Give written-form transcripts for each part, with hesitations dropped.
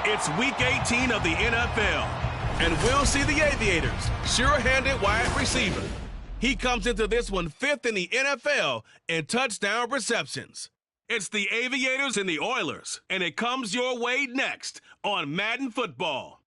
It's Week 18 of the NFL, and we'll see the Aviators, sure-handed wide receiver. He comes into this one 5th in the NFL in touchdown receptions. It's the Aviators and the Oilers, and it comes your way next on Madden Football.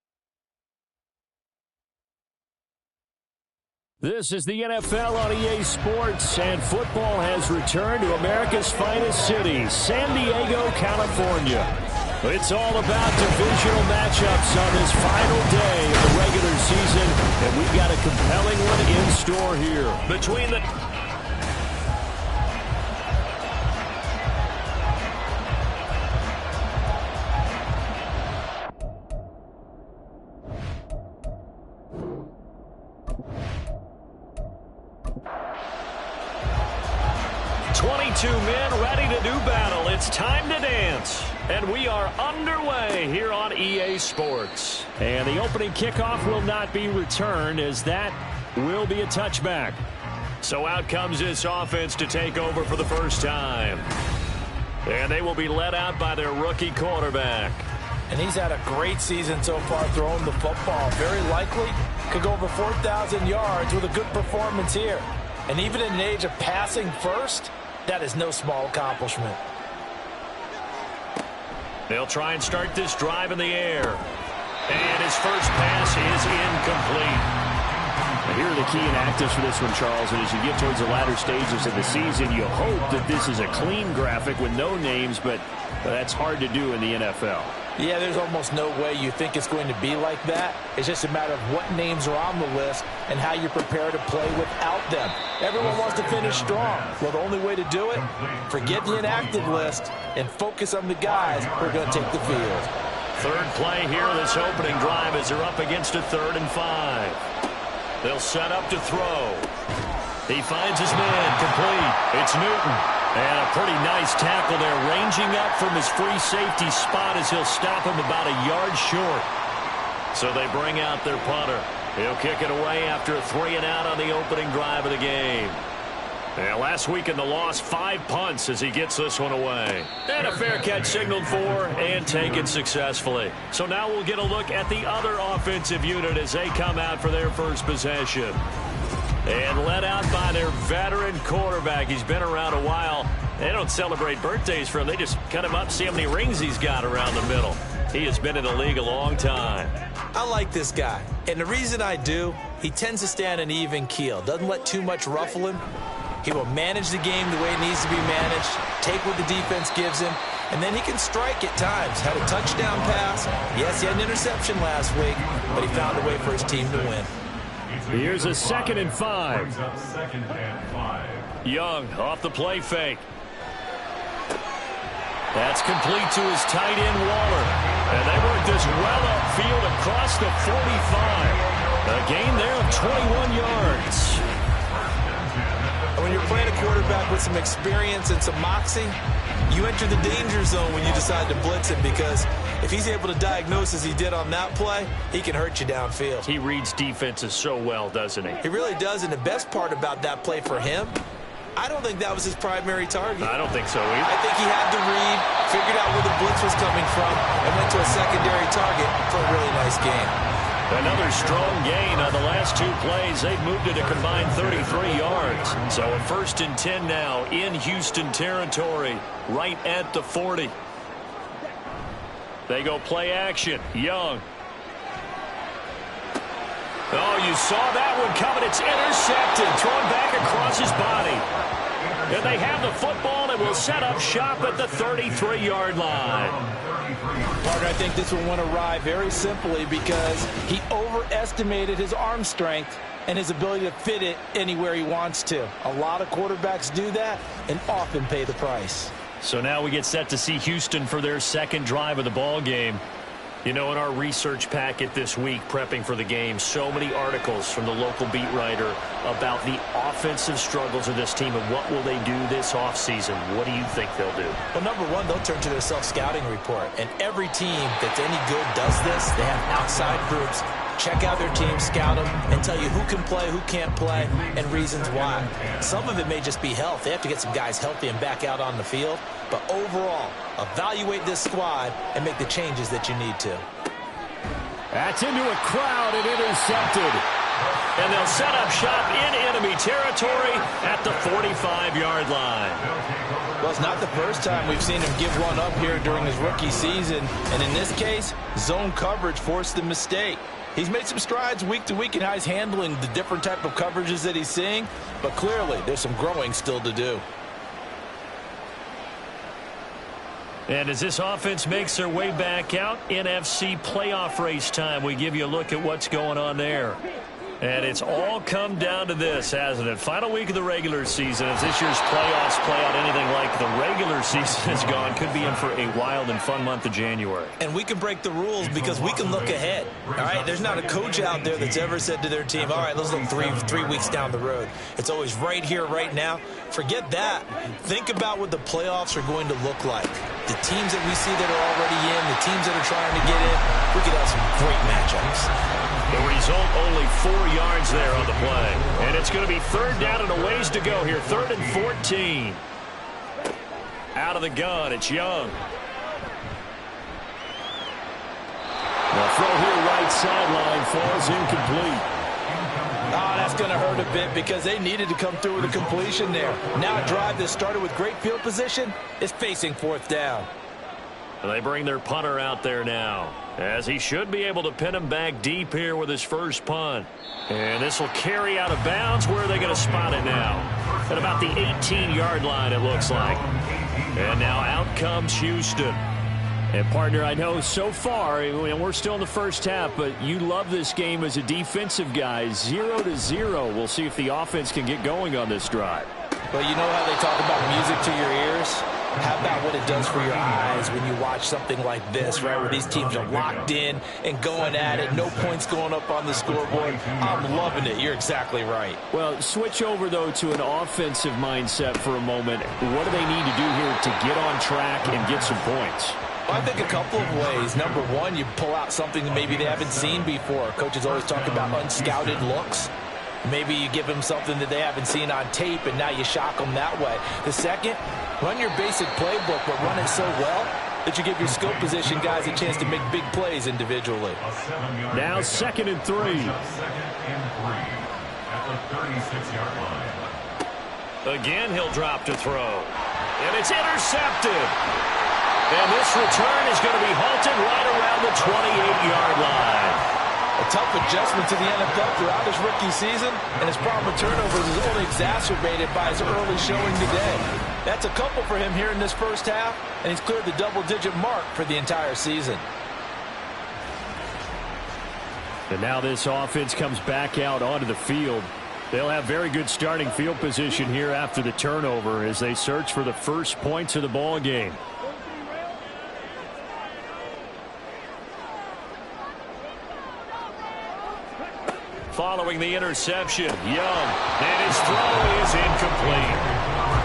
This is the NFL on EA Sports, and football has returned to America's finest city, San Diego, California. It's all about divisional matchups on this final day of the regular season, and we've got a compelling one in store here. Between the... men ready to do battle. It's time to dance. And we are underway here on EA Sports. And the opening kickoff will not be returned, as that will be a touchback. So out comes this offense to take over for the first time. And they will be led out by their rookie quarterback. And he's had a great season so far throwing the football. Very likely could go over 4,000 yards with a good performance here. And even in an age of passing first, that is no small accomplishment. They'll try and start this drive in the air. And his first pass is incomplete. Now, here are the key inactives for this one, Charles. And as you get towards the latter stages of the season, you hope that this is a clean graphic with no names, but that's hard to do in the NFL. Yeah, there's almost no way you think it's going to be like that. It's just a matter of what names are on the list and how you prepare to play without them. Everyone wants to finish strong. Well, the only way to do it, forget the inactive list and focus on the guys who are going to take the field. Third play here, this opening drive, as they're up against a 3rd and 5. They'll set up to throw. He finds his man, complete. It's Newton. And a pretty nice tackle there, ranging up from his free safety spot as he'll stop him about a yard short. So they bring out their punter. He'll kick it away after a 3-and-out on the opening drive of the game. And last week in the loss, 5 punts as he gets this one away. And a fair catch signaled for and taken successfully. So now we'll get a look at the other offensive unit as they come out for their first possession. And led out by their veteran quarterback. He's been around a while. They don't celebrate birthdays for him. They just cut him up, see how many rings he's got around the middle. He has been in the league a long time. I like this guy. And the reason I do, he tends to stay on an even keel. Doesn't let too much ruffle him. He will manage the game the way it needs to be managed, take what the defense gives him, and then he can strike at times. Had a touchdown pass. Yes, he had an interception last week, but he found a way for his team to win. Here's a 2nd and 5. Young off the play fake. That's complete to his tight end, Waller. And they work this well upfield across the 45. A gain there of 21 yards. When you're playing a quarterback with some experience and some moxie, you enter the danger zone when you decide to blitz him, because if he's able to diagnose as he did on that play, he can hurt you downfield. He reads defenses so well, doesn't he? He really does, and the best part about that play for him, I don't think that was his primary target. I don't think so either. I think he had to read, figured out where the blitz was coming from, and went to a secondary target for a really nice game. Another strong gain on the last 2 plays. They've moved it a combined 33 yards. So a 1st and 10 now in Houston territory, right at the 40. They go play action. Young. Oh, you saw that one coming. It's intercepted. Thrown back across his body. And they have the football and will set up shop at the 33-yard line. Parker, I think this one went awry very simply because he overestimated his arm strength and his ability to fit it anywhere he wants to. A lot of quarterbacks do that and often pay the price. So now we get set to see Houston for their 2nd drive of the ball game. You know, in our research packet this week, prepping for the game, so many articles from the local beat writer about the offensive struggles of this team and what will they do this offseason. What do you think they'll do? Well, number one, they'll turn to their self-scouting report. And every team that's any good does this. They have outside groups check out their team, scout them, and tell you who can play, who can't play, and reasons why. Some of it may just be health. They have to get some guys healthy and back out on the field. But overall, evaluate this squad and make the changes that you need to. That's into a crowd and intercepted. And they'll set up shop in enemy territory at the 45-yard line. Well, it's not the first time we've seen him give one up here during his rookie season. And in this case, zone coverage forced the mistake. He's made some strides week to week in how he's handling the different type of coverages that he's seeing. But clearly, there's some growing still to do. And as this offense makes their way back out, NFC playoff race time, we give you a look at what's going on there. And it's all come down to this, hasn't it? Final week of the regular season. As this year's playoffs play out anything like the regular season is gone, could be in for a wild and fun month of January. And we can break the rules because we can look ahead. All right, there's not a coach out there that's ever said to their team, all right, let's look three weeks down the road. It's always right here, right now. Forget that. Think about what the playoffs are going to look like. The teams that we see that are already in, the teams that are trying to get in, we could have some great matchups. The result, only 4 yards there on the play. And it's going to be third down and a ways to go here. 3rd and 14. Out of the gun, it's Young. The throw here right sideline falls incomplete. Oh, that's going to hurt a bit because they needed to come through with a completion there. Now a drive that started with great field position is facing 4th down. They bring their punter out there now, as he should be able to pin him back deep here with his first punt. And this will carry out of bounds. Where are they going to spot it now? At about the 18-yard line, it looks like. And now out comes Houston. And, partner, I know so far, we're still in the first half, but you love this game as a defensive guy. 0-0. We'll see if the offense can get going on this drive. Well, you know how they talk about music to your ears? How about what it does for your eyes when you watch something like this, right, where these teams are locked in and going at it, no points going up on the scoreboard? I'm loving it. You're exactly right. Well, switch over, though, to an offensive mindset for a moment. What do they need to do here to get on track and get some points? I think a couple of ways. Number one, you pull out something that maybe they haven't seen before. Coaches always talk about unscouted looks. Maybe you give them something that they haven't seen on tape, and now you shock them that way. The second, run your basic playbook, but run it so well that you give your skill position guys a chance to make big plays individually. Now 2nd and 3. Again, he'll drop to throw. And it's intercepted. And this return is going to be halted right around the 28-yard line. A tough adjustment to the NFL throughout his rookie season, and his problem with turnovers is only exacerbated by his early showing today. That's a couple for him here in this first half, and he's cleared the double-digit mark for the entire season. And now this offense comes back out onto the field. They'll have very good starting field position here after the turnover as they search for the first points of the ball game. Following the interception, Young, and his throw is incomplete.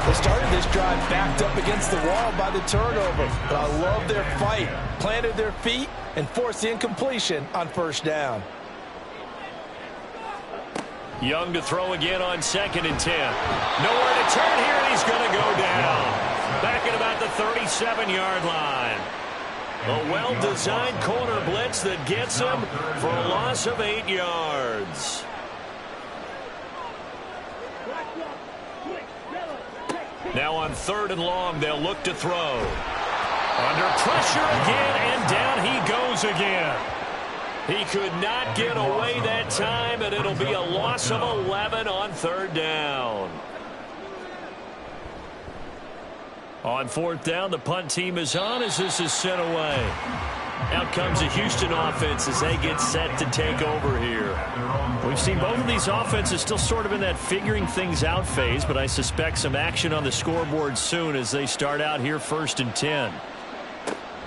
They started this drive backed up against the wall by the turnover, but I love their fight. Planted their feet and forced the incompletion on 1st down. Young to throw again on 2nd and 10. Nowhere to turn here, and he's going to go down. Back at about the 37-yard line. A well-designed corner blitz that gets him for a loss of 8 yards. Now on 3rd and long, they'll look to throw. Under pressure again, and down he goes again. He could not get away that time, and it'll be a loss of 11 on 3rd down. On 4th down, the punt team is on as this is sent away. Out comes the Houston offense as they get set to take over here. We've seen both of these offenses still sort of in that figuring things out phase, but I suspect some action on the scoreboard soon as they start out here 1st and 10.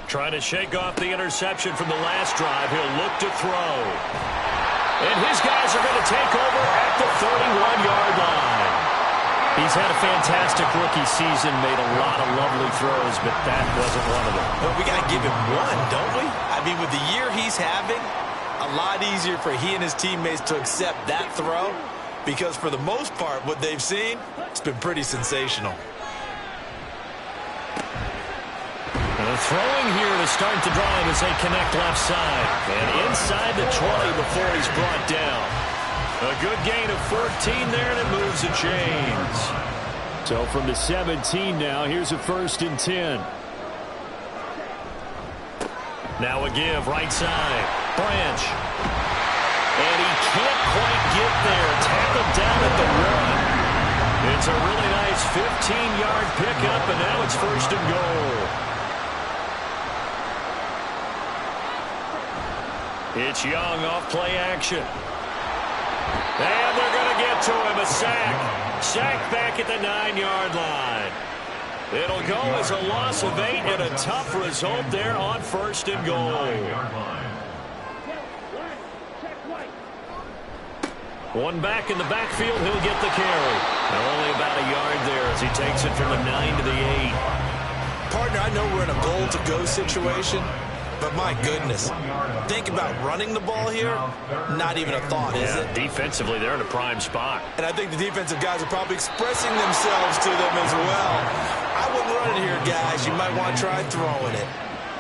Trying to shake off the interception from the last drive. He'll look to throw. And his guys are going to take over at the 31-yard line. He's had a fantastic rookie season, made a lot of lovely throws, but that wasn't one of them. Well, we got to give him one, don't we? I mean, with the year he's having, a lot easier for he and his teammates to accept that throw because for the most part, what they've seen, it's been pretty sensational. Throwing here to start the drive as they connect left side. And inside the 20 before he's brought down. A good gain of 14 there, and it moves the chains. So from the 17 now, here's a 1st and 10. Now a give, right side. Branch. And he can't quite get there. Tackled down at the 1. It's a really nice 15-yard pickup, and now it's 1st and goal. It's Young off play action. And they're going to get to him. A sack. Sack back at the 9-yard line. It'll go as a loss of 8 and a tough result there on 1st and goal. One back in the backfield. He'll get the carry. Only about a yard there as he takes it from the 9 to the 8. Partner, I know we're in a goal-to-go situation. But my goodness, think about running the ball here. Not even a thought, is it? Defensively, they're in a prime spot. And I think the defensive guys are probably expressing themselves to them as well. I wouldn't run it here, guys. You might want to try throwing it.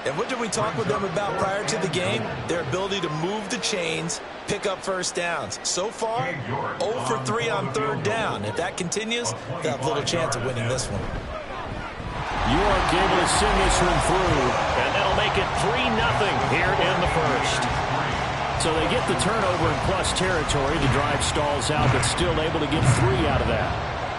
And what did we talk with them about prior to the game? Their ability to move the chains, pick up 1st downs. So far, 0 for 3 on 3rd down. If that continues, they'll have little chance of winning this one. York able to send this one through, and that'll make it 3-0 here in the 1st. So they get the turnover in plus territory. The drive stalls out, but still able to get 3 out of that.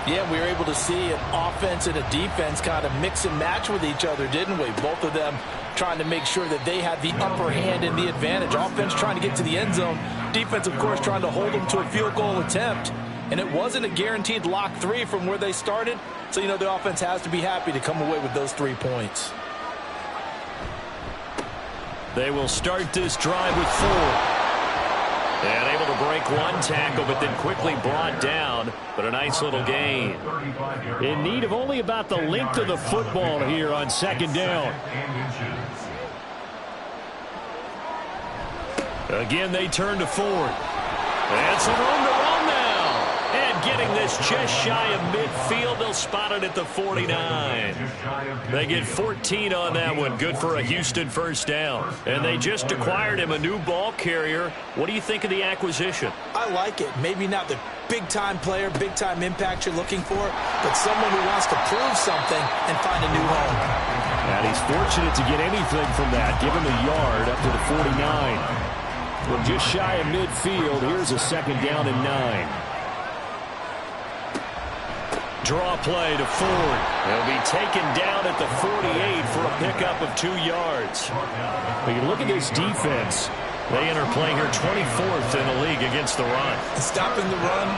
Yeah, we were able to see an offense and a defense kind of mix and match with each other, didn't we? Both of them trying to make sure that they had the upper hand and the advantage. Offense trying to get to the end zone. Defense, of course, trying to hold them to a field goal attempt. And it wasn't a guaranteed lock 3 from where they started. So, you know, the offense has to be happy to come away with those 3 points. They will start this drive with 4. And able to break 1 tackle, but then quickly brought down. But a nice little gain. In need of only about the length of the football here on 2nd down. Again, they turn to Ford. And some room to run now. And getting this just shy of midfield, they'll spot it at the 49. They get 14 on that one. Good for a Houston 1st down. And they just acquired him a new ball carrier. What do you think of the acquisition? I like it. Maybe not the big-time player, big-time impact you're looking for, but someone who wants to prove something and find a new home. And he's fortunate to get anything from that. Give him a yard up to the 49. From just shy of midfield, here's a 2nd down and 9. Draw play to Ford. He'll be taken down at the 48 for a pickup of 2 yards. When you look at this defense, they enter play here 24th in the league against the run. And stopping the run,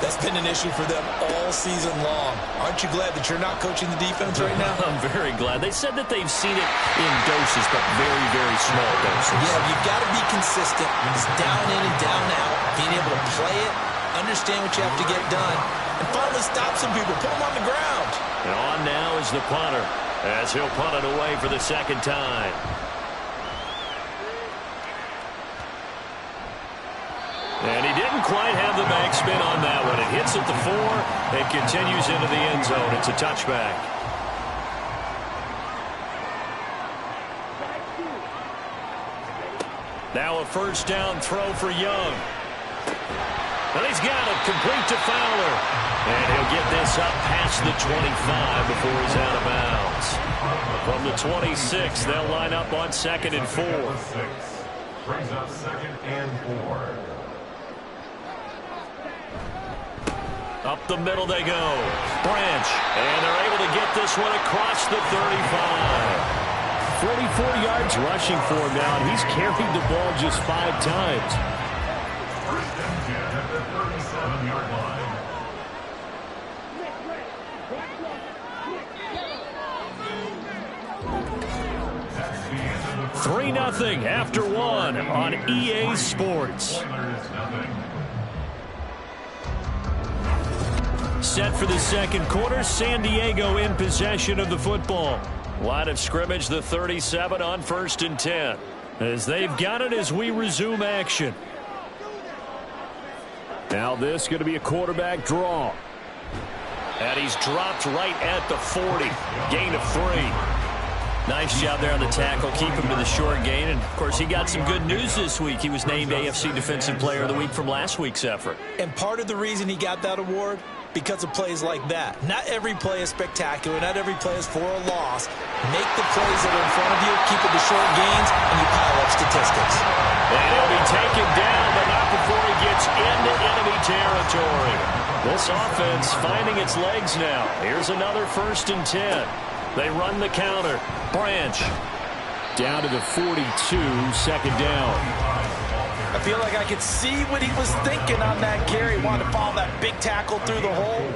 that's been an issue for them all season long. Aren't you glad that you're not coaching the defense right now? I'm very glad. They said that they've seen it in doses, but very, very small doses. Yeah, you've got to be consistent. It's down in and down out. Being able to play it, understand what you have to get done, and finally stop some people, put them on the ground. And on now is the punter, as he'll punt it away for the 2nd time. And he didn't quite have the backspin on that one. It hits at the 4 and continues into the end zone. It's a touchback. Now a 1st down throw for Young. And he's got it complete to Fowler. And he'll get this up past the 25 before he's out of bounds. From the 26, they'll line up on 2nd and 4. Brings up 2nd and 4. Up the middle they go. Branch. And they're able to get this one across the 35. 44 yards rushing for him now, and he's carried the ball just 5 times. 1st and 10 at the 37-yard line. – 3-0 after 1 on EA Sports. Set for the 2nd quarter, San Diego in possession of the football. Line of scrimmage, the 37 on 1st and 10. as they've got it as we resume action. Now this is going to be a quarterback draw. And he's dropped right at the 40. Gain of 3. Nice job there on the tackle. Keep him to the short gain. And, of course, he got some good news this week. He was named AFC Defensive Player of the Week from last week's effort. And part of the reason he got that award, because of plays like that. Not every play is spectacular. Not every play is for a loss. Make the plays that are in front of you, keep it to short gains, and you pile up statistics. And he'll be taken down, but not before he gets into enemy territory. This offense finding its legs now. Here's another 1st and 10. They run the counter. Branch down to the 42, 2nd down. I feel like I could see what he was thinking on that carry. Wanted to follow that big tackle through the hole.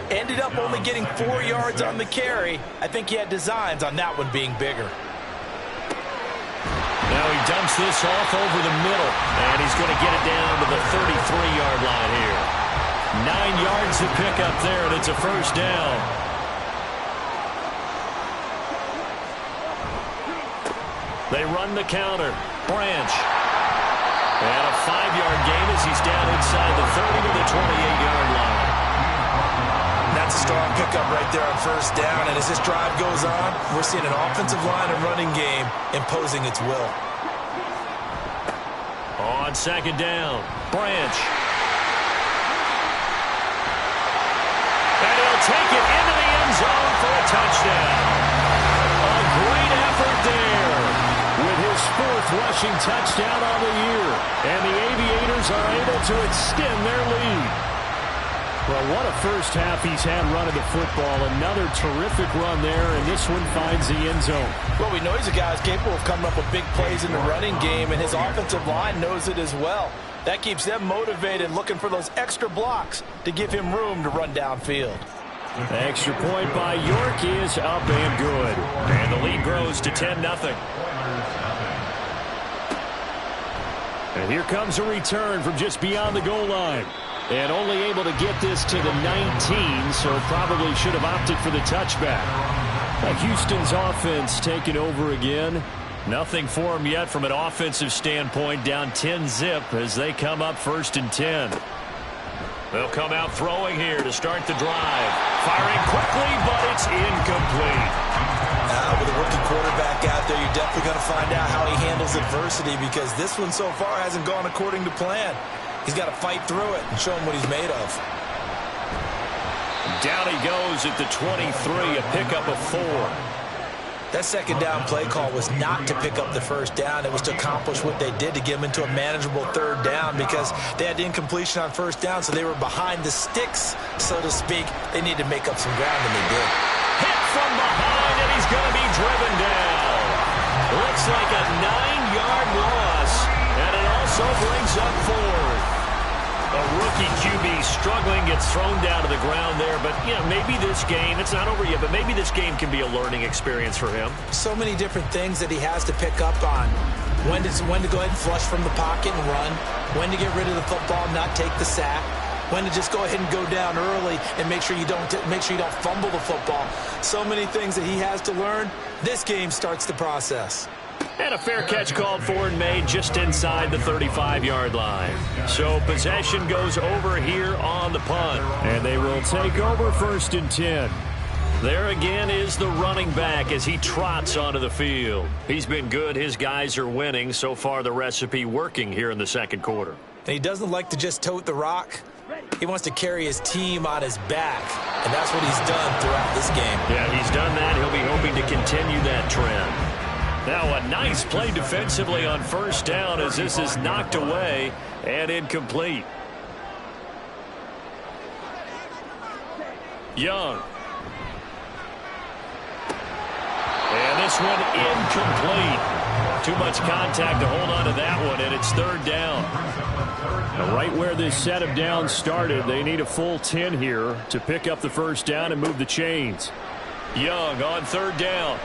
Ended up only getting 4 yards on the carry. I think he had designs on that one being bigger. Now he dumps this off over the middle, and he's going to get it down to the 33-yard line here. 9 yards to pick up there, and it's a 1st down. They run the counter. Branch. And a 5-yard gain as he's down inside the 30 to the 28-yard line. That's a strong pickup right there on 1st down. And as this drive goes on, we're seeing an offensive line and running game imposing its will. On 2nd down, Branch. And he'll take it into the end zone for a touchdown. A great effort there with his 4th rushing touchdown on the year. And the Aviators are able to extend their lead. Well, what a first half he's had running the football. Another terrific run there, and this one finds the end zone. Well, we know he's a guy who's capable of coming up with big plays in the running game, and his offensive line knows it as well. That keeps them motivated, looking for those extra blocks to give him room to run downfield. Extra point by York is up and good. And the lead grows to 10-0. And here comes a return from just beyond the goal line. And only able to get this to the 19, so probably should have opted for the touchback. Houston's offense taking over again. Nothing for them yet from an offensive standpoint, down 10-zip as they come up 1st and 10. They'll come out throwing here to start the drive. Firing quickly, but it's incomplete. With a rookie quarterback out there, you're definitely going to find out how he handles adversity, because this one so far hasn't gone according to plan. He's got to fight through it and show him what he's made of. Down he goes at the 23, a pickup of 4. That 2nd down play call was not to pick up the 1st down. It was to accomplish what they did, to get them into a manageable 3rd down, because they had incompletion on 1st down, so they were behind the sticks, so to speak. They needed to make up some ground, and they did. Hit from behind, and he's going to be driven down. Looks like a 9-yard loss, and it also brings up 4th. A rookie QB struggling, gets thrown down to the ground there. But, you know, maybe this game, it's not over yet, but maybe this game can be a learning experience for him. So many different things that he has to pick up on. When to go ahead and flush from the pocket and run. When to get rid of the football and not take the sack. When to just go ahead and go down early and make sure you don't fumble the football. So many things that he has to learn. This game starts the process. And a fair catch called for and made just inside the 35-yard line. So possession goes over here on the punt. And they will take over 1st and 10. There again is the running back as he trots onto the field. He's been good. His guys are winning. So far the recipe working here in the 2nd quarter. And he doesn't like to just tote the rock. He wants to carry his team on his back. And that's what he's done throughout this game. Yeah, he's done that. He'll be hoping to continue that trend. Now a nice play defensively on 1st down as this is knocked away and incomplete. Young. And this one incomplete. Too much contact to hold on to that one, and it's 3rd down. Now right where this set of downs started, they need a full 10 here to pick up the 1st down and move the chains. Young on 3rd down.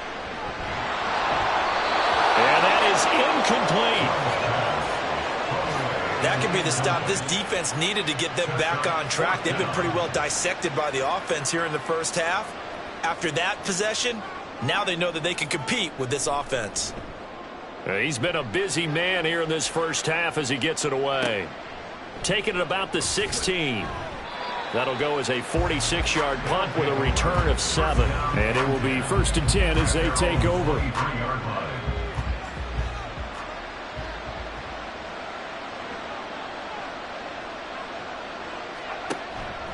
And that is incomplete. That could be the stop this defense needed to get them back on track. They've been pretty well dissected by the offense here in the 1st half. After that possession, now they know that they can compete with this offense. He's been a busy man here in this first half as he gets it away. Taking it about the 16. That'll go as a 46-yard punt with a return of 7. And it will be 1st and 10 as they take over.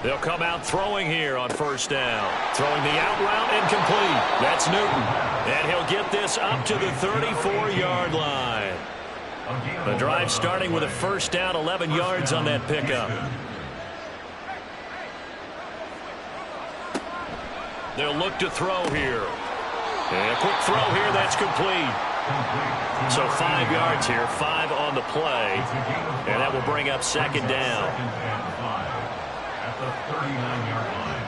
They'll come out throwing here on 1st down. Throwing the out route incomplete. That's Newton. And he'll get this up to the 34-yard line. The drive starting with a 1st down, 11 yards on that pickup. They'll look to throw here. And a quick throw here, that's complete. So 5 yards here, 5 on the play. And that will bring up 2nd down. At the 39-yard line.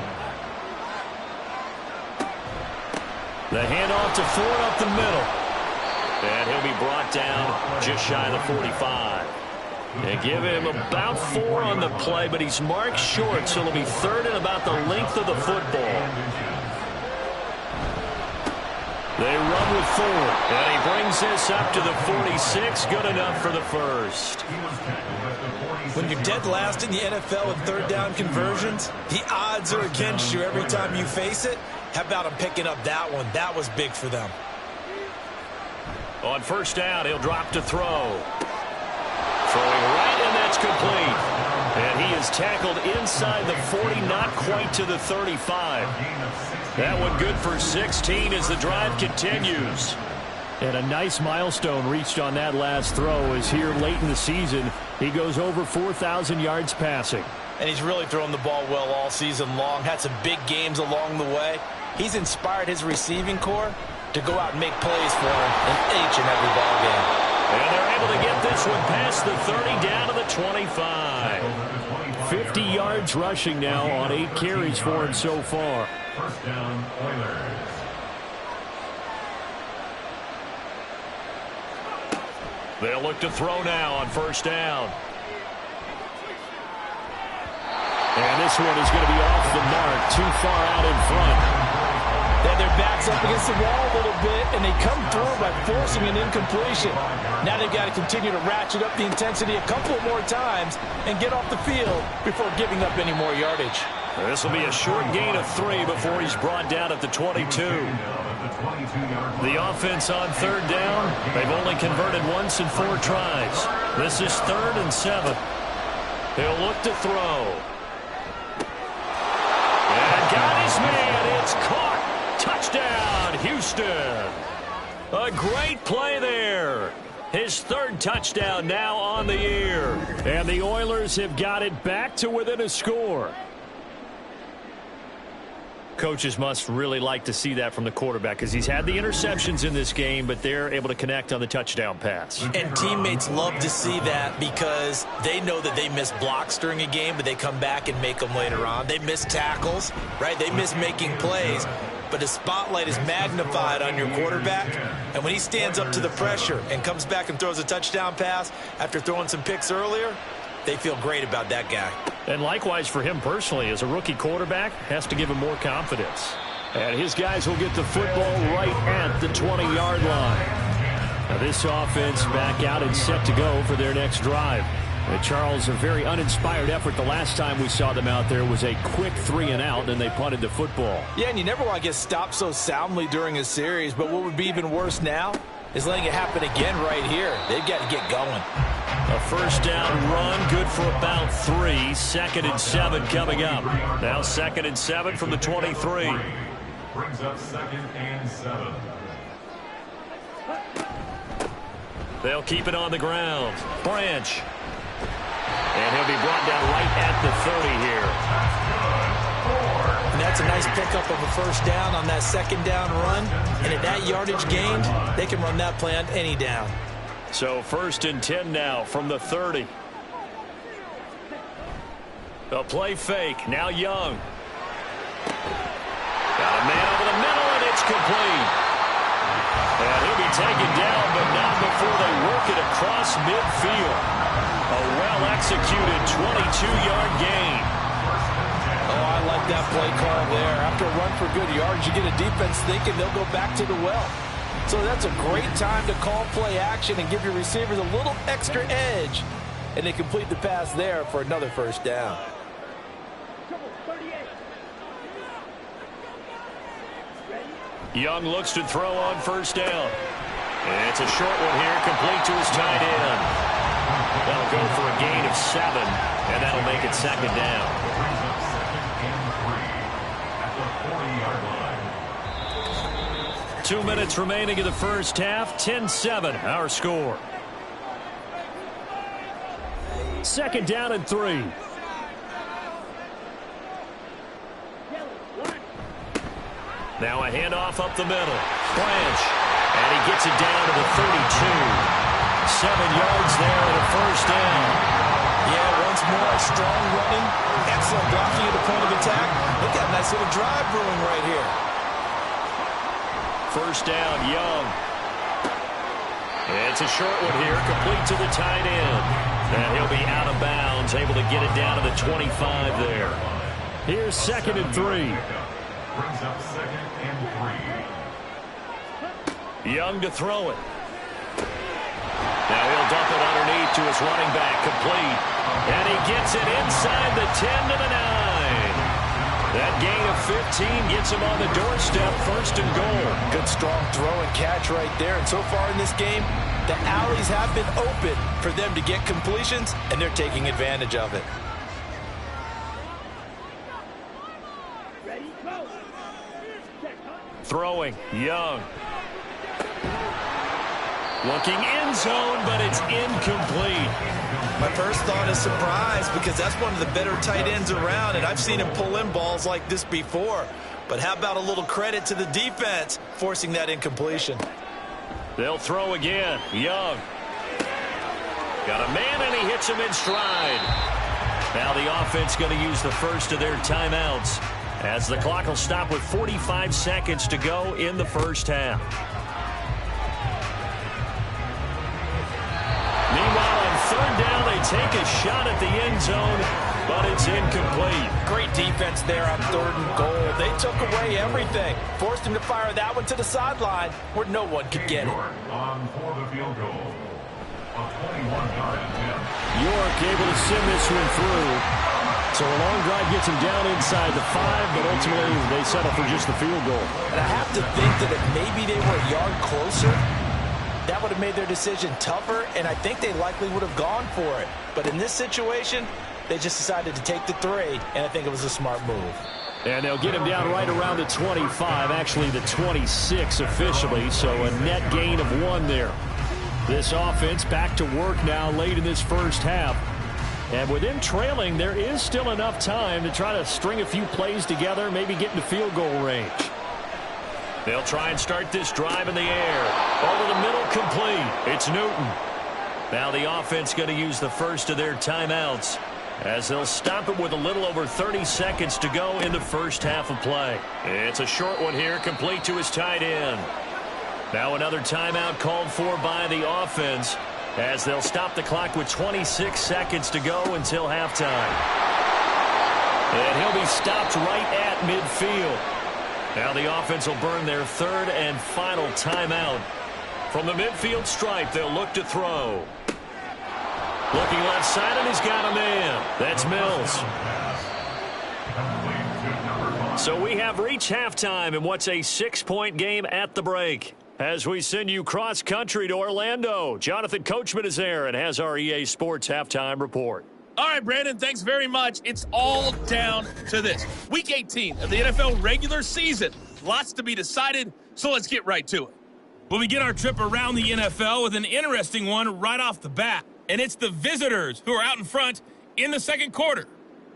The handoff to Ford up the middle. And he'll be brought down just shy of the 45. They give him about 4 on the play, but he's marked short, so it'll be 3rd and about the length of the football. They run with Ford, and he brings this up to the 46. Good enough for the first. When you're dead last in the NFL in 3rd down conversions, the odds are against you every time you face it. How about him picking up that one? That was big for them. On 1st down, he'll drop to throw. Throwing right, and that's complete. And he is tackled inside the 40, not quite to the 35. That one good for 16 as the drive continues. And a nice milestone reached on that last throw as here late in the season, he goes over 4,000 yards passing. And he's really thrown the ball well all season long. Had some big games along the way. He's inspired his receiving corps to go out and make plays for him in each and every ball game. And they're able to get this one past the 30 down to the 25. 50 yards rushing now on 8 carries for him so far. 1st down, Oilers. They'll look to throw now on 1st down. And this one is going to be off the mark, too far out in front. They have their backs up against the wall a little bit, and they come through by forcing an incompletion. Now they've got to continue to ratchet up the intensity a couple more times and get off the field before giving up any more yardage. This will be a short gain of 3 before he's brought down at the 22. The offense on 3rd down, they've only converted once in 4 tries. This is 3rd and 7. He'll look to throw. And got his man. It's caught. Touchdown, Houston. A great play there. His 3rd touchdown now on the year. And the Oilers have got it back to within a score. Coaches must really like to see that from the quarterback because he's had the interceptions in this game, but they're able to connect on the touchdown pass. And teammates love to see that because they know that they miss blocks during a game, but they come back and make them later on. They miss tackles, right? They miss making plays, but the spotlight is magnified on your quarterback, and when he stands up to the pressure and comes back and throws a touchdown pass after throwing some picks earlier, they feel great about that guy. And likewise for him personally, as a rookie quarterback, has to give him more confidence. And his guys will get the football right at the 20-yard line. Now this offense back out and set to go for their next drive. And Charles, a very uninspired effort. The last time we saw them out there was a quick 3-and-out, and they punted the football. Yeah, and you never want to get stopped so soundly during a series, but what would be even worse now is letting it happen again right here. They've got to get going. A 1st down run, good for about 3. 2nd and 7 coming up. Now 2nd and 7 from the 23. Brings up 2nd and 7. They'll keep it on the ground. Branch. And he'll be brought down right at the 30 here. And that's a nice pickup of a 1st down on that 2nd down run. And at that yardage gained, they can run that play on any down. So 1st and 10 now from the 30. A play fake. Now Young. Got a man over the middle, and it's complete. And he'll be taken down, but not before they work it across midfield. A well-executed 22-yard gain. Oh, I like that play call there. After a run for good yards, you get a defense thinking they'll go back to the well. So that's a great time to call play action and give your receivers a little extra edge. And they complete the pass there for another first down. Young looks to throw on first down. It's a short one here, complete to his tight end. That'll go for a gain of 7, and that'll make it second down. 2 minutes remaining in the first half. 10-7, our score. Second down and 3. Now a handoff up the middle. Branch. And he gets it down to the 32. 7 yards there and a first down. Yeah, once more, strong running. Excellent blocking at the point of attack. Look at that nice little drive brewing right here. First down, Young. It's a short one here, complete to the tight end. And he'll be out of bounds, able to get it down to the 25 there. Here's second and 3. Brings up second and 3. Young to throw it. Now he'll dump it underneath to his running back, complete. And he gets it inside the 10 to the 9. That gain of 15 gets him on the doorstep, first and goal. Good strong throw and catch right there. And so far in this game, the alleys have been open for them to get completions, and they're taking advantage of it. Throwing, Young. Looking end zone, but it's incomplete. My first thought is surprise, because that's one of the better tight ends around, and I've seen him pull in balls like this before. But how about a little credit to the defense forcing that incompletion? They'll throw again. Young. Got a man, and he hits him in stride. Now the offense going to use the first of their timeouts, as the clock will stop with 45 seconds to go in the first half. Meanwhile, on third down, they take a shot at the end zone, but it's incomplete. Great defense there on third and goal. They took away everything. Forced him to fire that one to the sideline where no one could get it. On for the field goal. A 21-yard attempt. York able to send this one through. So a long drive gets him down inside the 5, but ultimately they settle for just the field goal. And I have to think that if maybe they were a yard closer, that would have made their decision tougher, and I think they likely would have gone for it. But in this situation, they just decided to take the 3, and I think it was a smart move. And they'll get him down right around the 25, actually the 26 officially, so a net gain of 1 there. This offense back to work now late in this first half. And with them trailing, there is still enough time to try to string a few plays together, maybe get into field goal range. They'll try and start this drive in the air. Over the middle, complete. It's Newton. Now the offense going to use the first of their timeouts, as they'll stop it with a little over 30 seconds to go in the first half of play. It's a short one here, complete to his tight end. Now another timeout called for by the offense, as they'll stop the clock with 26 seconds to go until halftime. And he'll be stopped right at midfield. Now the offense will burn their third and final timeout. From the midfield stripe, they'll look to throw. Looking left side, and he's got a man. That's Mills. So we have reached halftime in what's a 6-point game at the break. As we send you cross-country to Orlando, Jonathan Coachman is there and has our EA Sports halftime report. All right, Brandon, thanks very much. It's all down to this. Week 18 of the NFL regular season. Lots to be decided, so let's get right to it. We'll begin our trip around the NFL with an interesting one right off the bat. And it's the visitors who are out in front in the second quarter.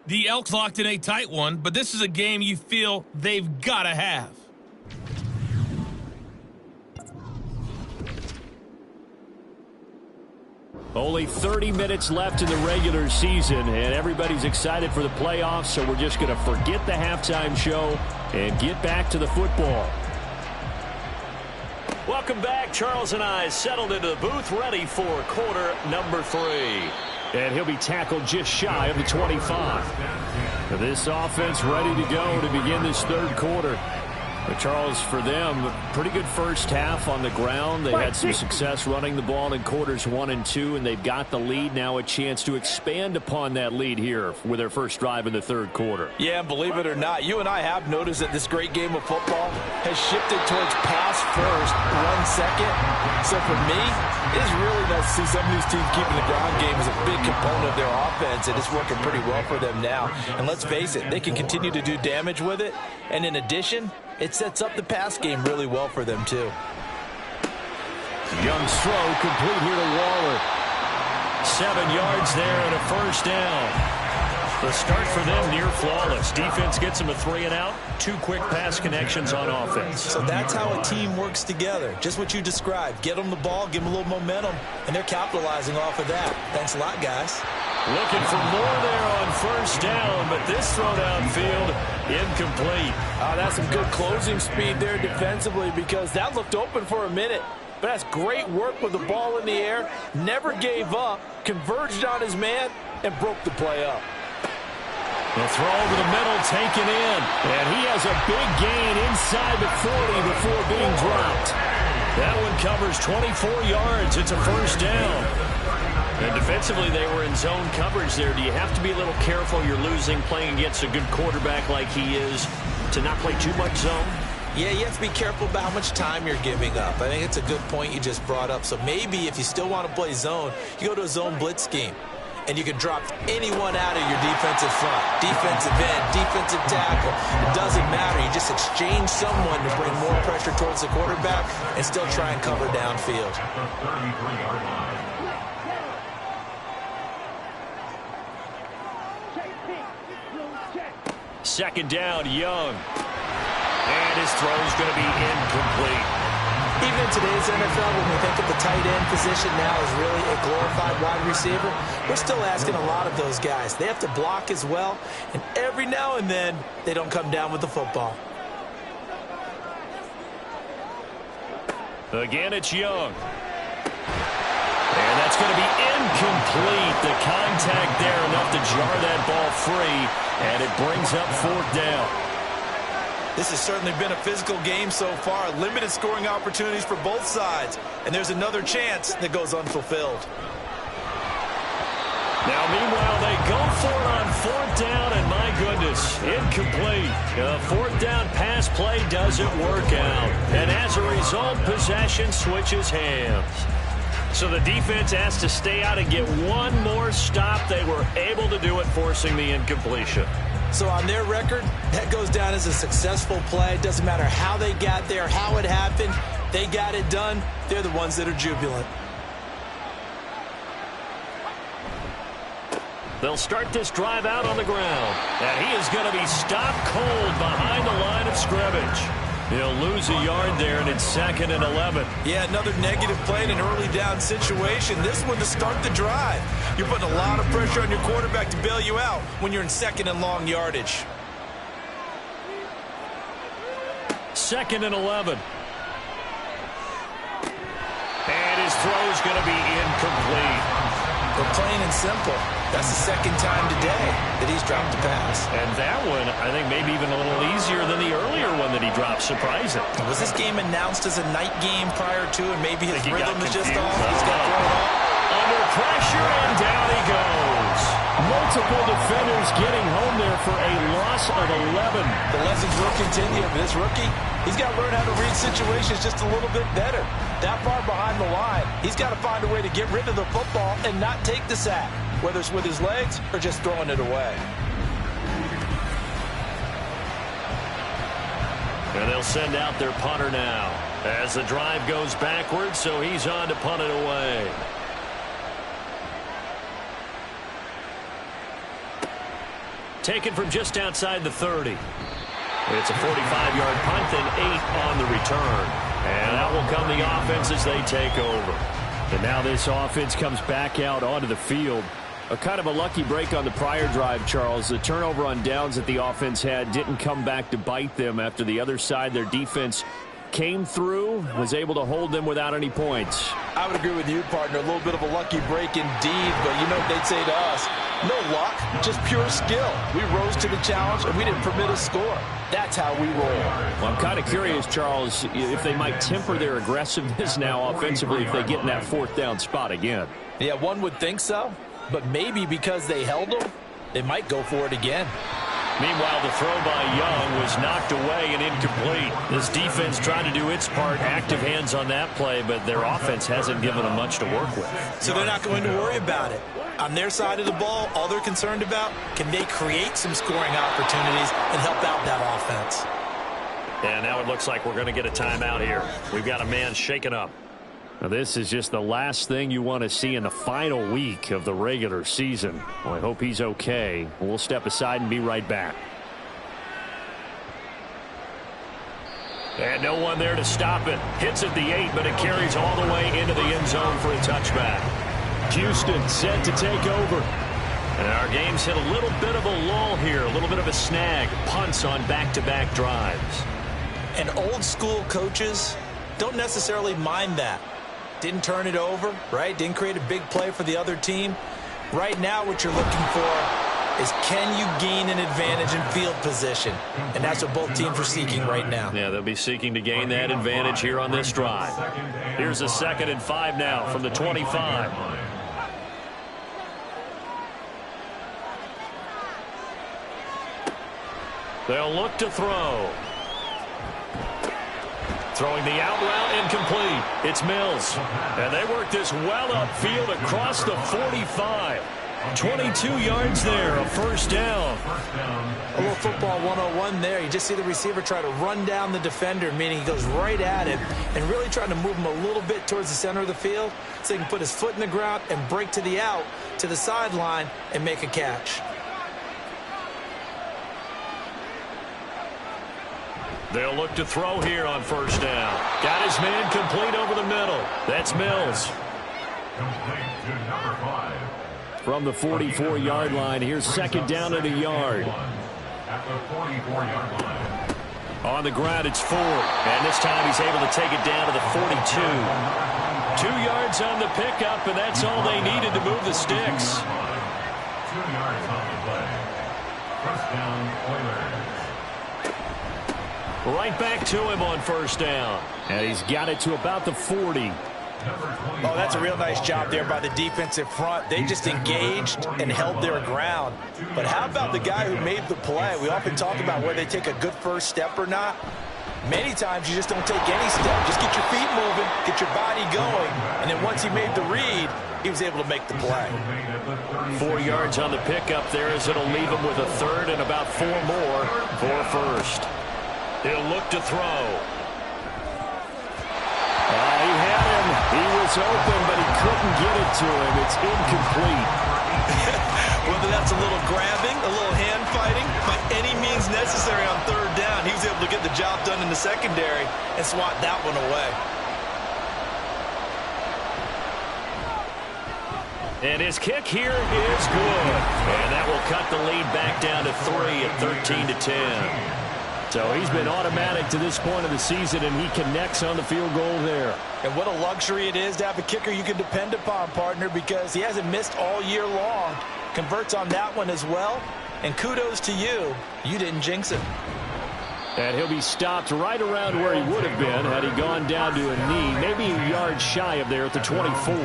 The Elks locked in a tight one, but this is a game you feel they've got to have. Only 30 minutes left in the regular season, and everybody's excited for the playoffs, so we're just going to forget the halftime show and get back to the football. Welcome back. Charles and I settled into the booth, ready for quarter number 3. And he'll be tackled just shy of the 25. This offense ready to go to begin this third quarter. But Charles, for them, pretty good first half on the ground. They had some success running the ball in quarters 1 and 2, and they've got the lead. Now a chance to expand upon that lead here with their first drive in the third quarter. Yeah, and believe it or not, you and I have noticed that this great game of football has shifted towards pass first, run second. So for me, it is really nice to see some of these teams keeping the ground game as a big component of their offense, and it's working pretty well for them now. And let's face it, they can continue to do damage with it. And in addition, it sets up the pass game really well for them, too. Young's throw complete here to Waller. 7 yards there and a first down. The start for them near flawless. Defense gets them a 3-and-out. 2 quick pass connections on offense. So that's how a team works together. Just what you described. Get them the ball, give them a little momentum, and they're capitalizing off of that. Thanks a lot, guys. Looking for more there on first down, but this throw downfield incomplete. That's some good closing speed there defensively, because that looked open for a minute. But that's great work with the ball in the air. Never gave up, converged on his man, and broke the play up. The throw over the middle taken in. And he has a big gain inside the 40 before being dropped. That one covers 24 yards. It's a first down. And defensively, they were in zone coverage there. Do you have to be a little careful? You're losing, playing against a good quarterback like he is, to not play too much zone? Yeah, you have to be careful about how much time you're giving up. I think it's a good point you just brought up. So maybe if you still want to play zone, you go to a zone blitz scheme. And you can drop anyone out of your defensive front. Defensive end, defensive tackle. It doesn't matter. You just exchange someone to bring more pressure towards the quarterback and still try and cover downfield. Second down, Young. And his throw's going to be incomplete. Even in today's NFL, when we think of the tight end position now as really a glorified wide receiver, we're still asking a lot of those guys. They have to block as well, and every now and then, they don't come down with the football. Again, it's Young. And that's going to be incomplete. The contact there enough to jar that ball free, and it brings up fourth down. This has certainly been a physical game so far. Limited scoring opportunities for both sides. And there's another chance that goes unfulfilled. Now, meanwhile, they go for it on fourth down, and my goodness, incomplete. Fourth down pass play doesn't work out. And as a result, possession switches hands. So the defense has to stay out and get one more stop. They were able to do it, forcing the incompletion. So on their record, that goes down as a successful play. It doesn't matter how they got there, how it happened. They got it done. They're the ones that are jubilant. They'll start this drive out on the ground. And he is going to be stopped cold behind the line of scrimmage. He'll lose a yard there, and it's 2nd and 11. Yeah, another negative play in an early down situation. This one to start the drive. You're putting a lot of pressure on your quarterback to bail you out when you're in 2nd and long yardage. 2nd and 11. And his throw's going to be incomplete. But plain and simple, that's the 2nd time today that he's dropped the pass. And that one, I think, maybe even a little easier than the earlier one that he dropped. Surprising. Was this game announced as a night game prior to, and maybe his rhythm is just off? He's got thrown off. Under pressure, and down he goes. Multiple defenders getting home there for a loss of 11. The lessons will continue. This rookie, he's got to learn how to read situations just a little bit better. That far behind the line, he's got to find a way to get rid of the football and not take the sack, whether it's with his legs or just throwing it away. And they'll send out their punter now as the drive goes backwards, so he's on to punt it away. Taken from just outside the 30. It's a 45-yard punt and 8 on the return. And out will come the offense as they take over. And now this offense comes back out onto the field. A kind of a lucky break on the prior drive, Charles. The turnover on downs that the offense had didn't come back to bite them after the other side. Their defense came through, was able to hold them without any points. I would agree with you, partner. A little bit of a lucky break indeed, but you know what they'd say to us. No luck, just pure skill. We rose to the challenge, and we didn't permit a score. That's how we roll. Well, I'm kind of curious, Charles, if they might temper their aggressiveness now offensively if they get in that fourth down spot again. Yeah, one would think so, but maybe because they held them, they might go for it again. Meanwhile, the throw by Young was knocked away and incomplete. This defense tried to do its part, active hands on that play, but their offense hasn't given them much to work with. So they're not going to worry about it. On their side of the ball, all they're concerned about, can they create some scoring opportunities and help out that offense? And now it looks like we're going to get a timeout here. We've got a man shaken up. Now, this is just the last thing you want to see in the final week of the regular season. Well, I hope he's okay. We'll step aside and be right back. And no one there to stop it. Hits at the 8, but it carries all the way into the end zone for a touchback. Houston set to take over. And our game's hit a little bit of a lull here, a little bit of a snag. Punts on back-to-back drives. And old school coaches don't necessarily mind that. Didn't turn it over, right? Didn't create a big play for the other team. Right now what you're looking for is, can you gain an advantage in field position? And that's what both teams are seeking right now. Yeah, they'll be seeking to gain that advantage here on this drive. Here's a 2nd and 5 now from the 25. They'll look to throw. Throwing the out route, incomplete. It's Mills. And they work this well upfield across the 45. 22 yards there, a first down. A little football 101 there. You just see the receiver try to run down the defender, meaning he goes right at him and really trying to move him a little bit towards the center of the field so he can put his foot in the ground and break to the out, to the sideline, and make a catch. They'll look to throw here on first down. Got his man complete over the middle. That's Mills. Complete to number 5. From the 44-yard line, here's 2nd down and a yard. At the 44-yard line. On the ground, it's Ford. And this time he's able to take it down to the 42. 2 yards on the pickup, and that's all they needed to move the sticks. 2 yards on the play. First down, Oilers. Right back to him on first down. And he's got it to about the 40. Oh, that's a real nice job there by the defensive front. They just engaged and held their ground. But how about the guy who made the play? We often talk about whether they take a good first step or not. Many times you just don't take any step. Just get your feet moving, get your body going, and then once he made the read, he was able to make the play. 4 yards on the pickup there as it'll leave him with a third and about 4 more for first. He'll look to throw. He had him. He was open, but he couldn't get it to him. It's incomplete. Whether that's a little grabbing, a little hand fighting, by any means necessary on third down, he was able to get the job done in the secondary and swat that one away. And his kick here is good. And that will cut the lead back down to 3 at 13-10. So he's been automatic to this point of the season, and he connects on the field goal there. And what a luxury it is to have a kicker you can depend upon, partner, because he hasn't missed all year long. Converts on that one as well. And kudos to you. You didn't jinx it. And he'll be stopped right around where he would have been had he gone down to a knee, maybe a yard shy of there at the 24.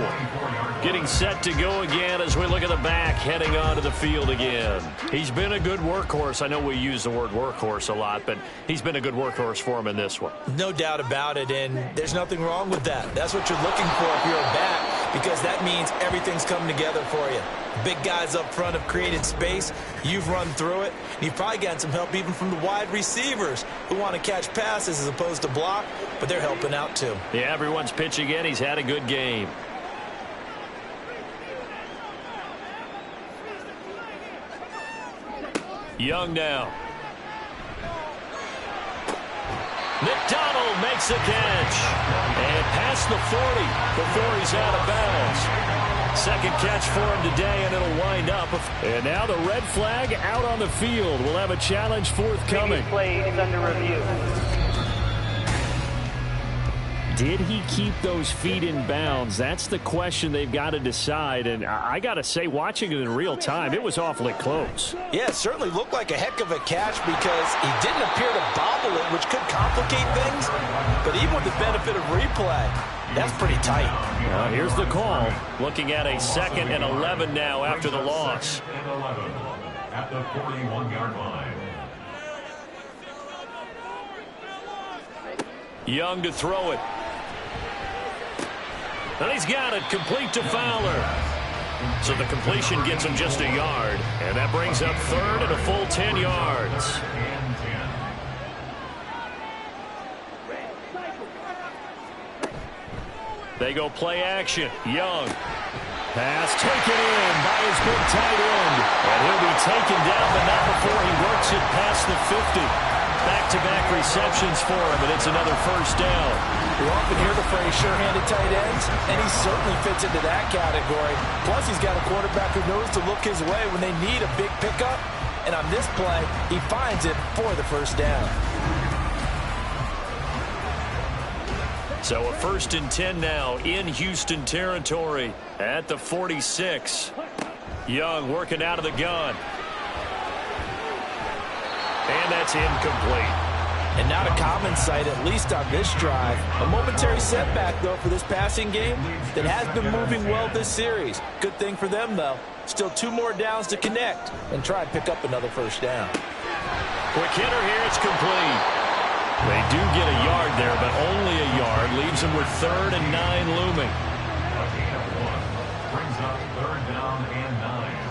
Getting set to go again as we look at the back, heading onto the field again. He's been a good workhorse. I know we use the word workhorse a lot, but he's been a good workhorse for him in this one. No doubt about it, and there's nothing wrong with that. That's what you're looking for if you're a back, because that means everything's coming together for you. Big guys up front have created space. You've run through it. You've probably gotten some help even from the wide receivers who want to catch passes as opposed to block, but they're helping out too. Yeah, everyone's pitching in. He's had a good game. Young now. McDonald makes the catch. And past the 40 before he's out of bounds. Second catch for him today, and it'll wind up. And now the red flag out on the field. We'll have a challenge forthcoming. Play is under review. Did he keep those feet in bounds? That's the question they've got to decide. And I got to say, watching it in real time, it was awfully close. Yeah, it certainly looked like a heck of a catch because he didn't appear to bobble it, which could complicate things. But even with the benefit of replay, that's pretty tight. Here's the call. Looking at a 2nd and 11 now after the loss. And 11 at the 41-yard line. Young to throw it. And he's got it, complete to Fowler. So the completion gets him just a yard. And that brings up 3rd and a full 10 yards. They go play action. Young. Pass taken in by his big tight end. And he'll be taken down, but not before he works it past the 50. Back-to-back receptions for him, and it's another first down. You often hear the phrase sure-handed tight ends, and he certainly fits into that category. Plus, he's got a quarterback who knows to look his way when they need a big pickup. And on this play, he finds it for the first down. So a 1st and 10 now in Houston territory at the 46. Young working out of the gun. And that's incomplete. And not a common sight, at least on this drive. A momentary setback, though, for this passing game that has been moving well this series. Good thing for them, though. Still 2 more downs to connect and try and pick up another first down. Quick hitter here, it's complete. They do get a yard there, but only a yard. Leaves them with 3rd and 9 looming. A gain of 1 brings up 3rd down and 9.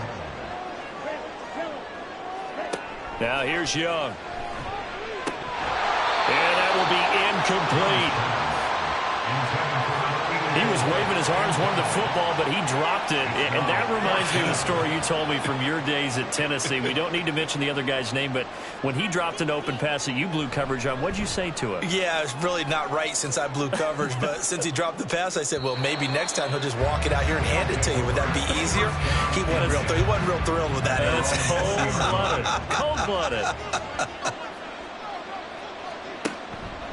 Now here's Young. And that will be incomplete. He was waving his arms, wanted the football, but he dropped it. And that reminds me of the story you told me from your days at Tennessee. We don't need to mention the other guy's name, but when he dropped an open pass that you blew coverage on, what'd you say to him? Yeah, it's really not right since I blew coverage, but since he dropped the pass, I said, well, maybe next time he'll just walk it out here and hand it to you. Would that be easier? He wasn't real thrilled with that. That's cold-blooded. Cold-blooded.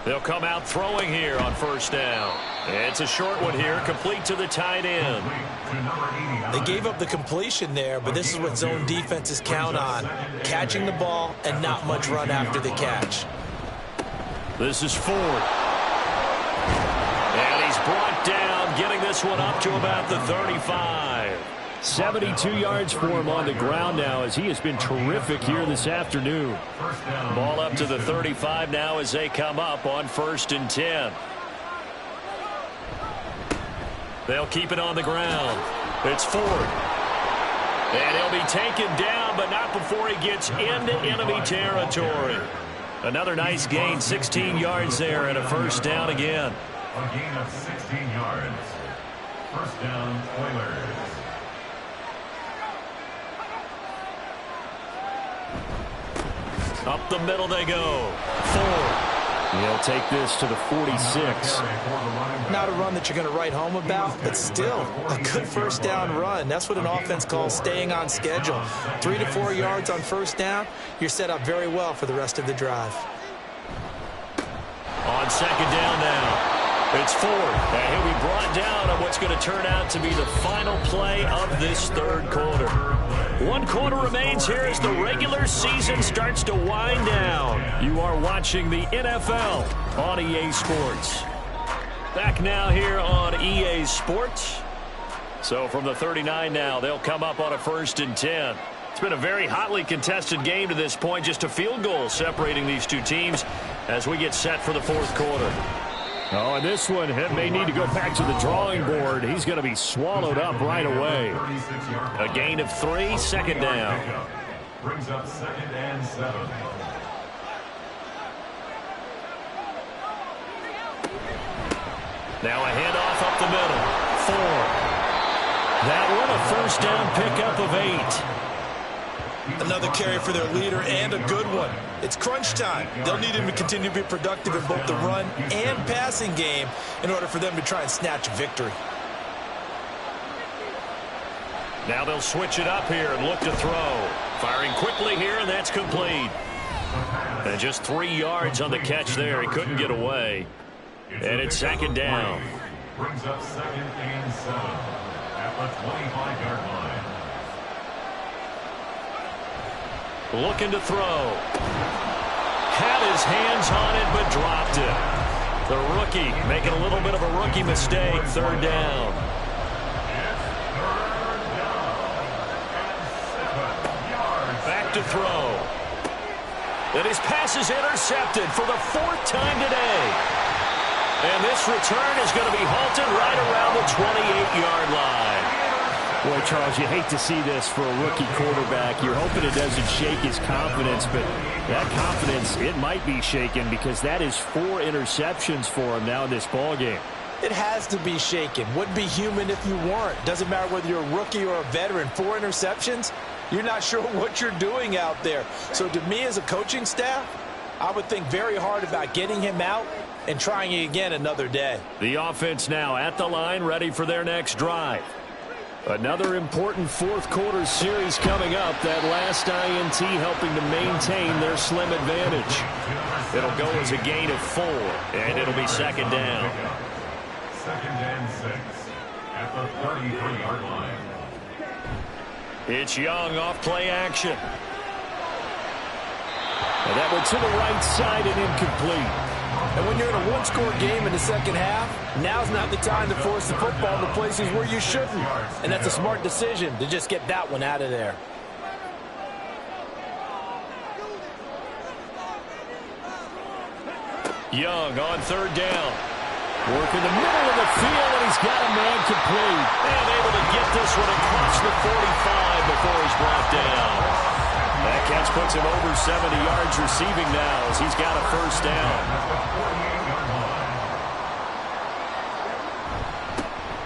They'll come out throwing here on first down. It's a short one here, complete to the tight end. They gave up the completion there, but this is what zone defenses count on. Catching the ball and not much run after the catch. This is Ford. And he's brought down, getting this one up to about the 35. 72 yards for him on the ground now as he has been terrific here this afternoon. Ball up to the 35 now as they come up on 1st and 10. They'll keep it on the ground. It's Ford. And he'll be taken down, but not before he gets into enemy territory. Another nice gain, 16 yards there, and a first down again. A gain of 16 yards. First down, Oilers. Up the middle they go. Ford. He'll take this to the 46. Not a run that you're going to write home about, but still a good first down run. That's what an offense calls staying on schedule. 3 to 4 yards on first down, you're set up very well for the rest of the drive. On second down now. It's Ford, and he'll be brought down on what's going to turn out to be the final play of this 3rd quarter. 1 quarter remains here as the regular season starts to wind down. You are watching the NFL on EA Sports. Back now here on EA Sports. So from the 39 now, they'll come up on a 1st and 10. It's been a very hotly contested game to this point. Just a field goal separating these two teams as we get set for the 4th quarter. Oh, and this one may need to go back to the drawing board. He's going to be swallowed up right away. A gain of 3, second down. Brings up 2nd and 7. Now a handoff up the middle. 4. That one a first down pickup of 8. Another carry for their leader and a good one. It's crunch time. They'll need him to continue to be productive in both the run and passing game in order for them to try and snatch a victory. Now they'll switch it up here and look to throw. Firing quickly here, and that's complete. And just 3 yards on the catch there. He couldn't get away. And it's second down. Brings up 2nd and 7 at the 25-yard line. Looking to throw. Had his hands on it, but dropped it. The rookie making a little bit of a rookie mistake. 3rd down. Back to throw. And his pass is intercepted for the 4th time today. And this return is going to be halted right around the 28-yard line. Boy, Charles, you hate to see this for a rookie quarterback. You're hoping it doesn't shake his confidence, but that confidence, it might be shaken because that is 4 interceptions for him now in this ballgame. It has to be shaken. Wouldn't be human if you weren't. Doesn't matter whether you're a rookie or a veteran. 4 interceptions, you're not sure what you're doing out there. So to me as a coaching staff, I would think very hard about getting him out and trying it again another day. The offense now at the line, ready for their next drive. Another important 4th quarter series coming up. That last INT helping to maintain their slim advantage. It'll go as a gain of 4, and it'll be 2nd down. 2nd and 6 at the 33-yard line. It's Young off play action. And that one to the right side and incomplete. And when you're in a 1-score game in the second half, now's not the time to force the football to places where you shouldn't. And that's a smart decision to just get that one out of there. Young on 3rd down. Working the middle of the field, and he's got a man complete. And able to get this one across the 45 before he's brought down. That catch puts him over 70 yards receiving now as he's got a 1st down.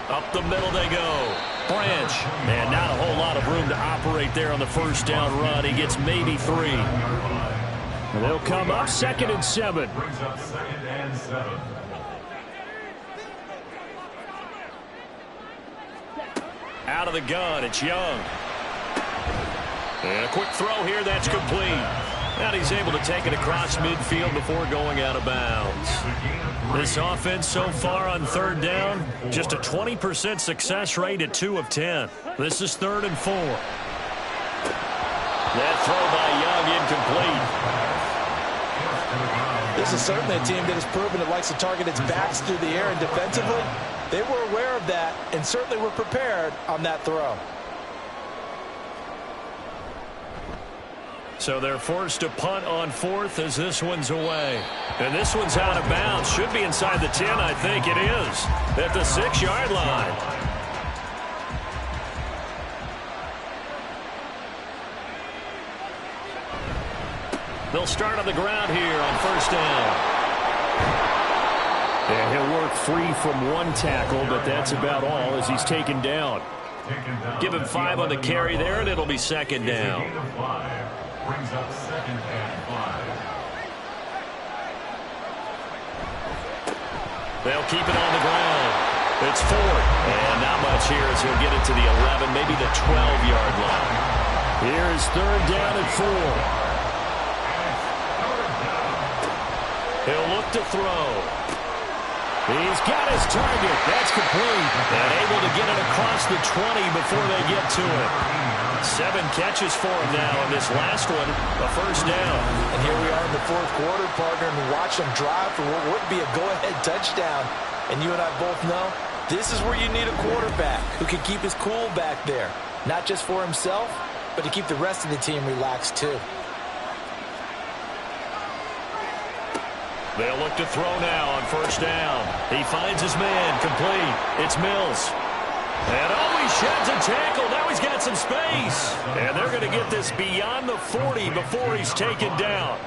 Up the middle they go. Branch. And not a whole lot of room to operate there on the 1st down run. He gets maybe 3. And they'll come up 2nd and 7. Brings up 2nd and 7. Out of the gun, it's Young. And a quick throw here, that's complete. And he's able to take it across midfield before going out of bounds. This offense so far on 3rd down, just a 20% success rate at 2 of 10. This is 3rd and 4. That throw by Young incomplete. This is certainly a team that has proven it likes to target its backs through the air, and defensively, they were aware of that and certainly were prepared on that throw. So they're forced to punt on 4th as this one's away. And this one's out of bounds. Should be inside the 10, I think it is. At the 6-yard line. They'll start on the ground here on 1st down. Yeah, he'll work free from 1 tackle, but that's about all as he's taken down. Give him 5 on the carry there, and it'll be 2nd down. Brings up 2nd and 5. They'll keep it on the ground. It's 4th, and not much here as he'll get it to the 11, maybe the 12-yard line. Here is 3rd down and 4. He'll look to throw. He's got his target. That's complete. And able to get it across the 20 before they get to it. 7 catches for him now, and this last one, a 1st down. And here we are in the 4th quarter, partner, and watch them drive for what would be a go-ahead touchdown. And you and I both know this is where you need a quarterback who can keep his cool back there. Not just for himself, but to keep the rest of the team relaxed too. They'll look to throw now on 1st down. He finds his man, complete. It's Mills. And he sheds a tackle. Now he's got some space. And they're going to get this beyond the 40 before he's taken down.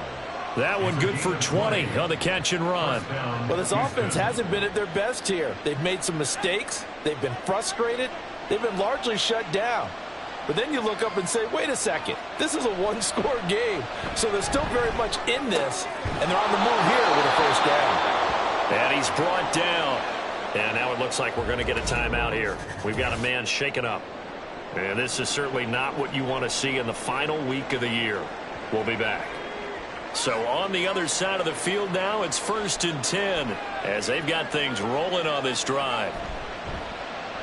That one good for 20 on the catch and run. Well, this offense hasn't been at their best here. They've made some mistakes. They've been frustrated. They've been largely shut down. But then you look up and say, wait a second, this is a 1-score game. So they're still very much in this, and they're on the move here with a 1st down. And he's brought down. And now it looks like we're going to get a timeout here. We've got a man shaken up. And this is certainly not what you want to see in the final week of the year. We'll be back. So on the other side of the field now, it's 1st and 10 as they've got things rolling on this drive.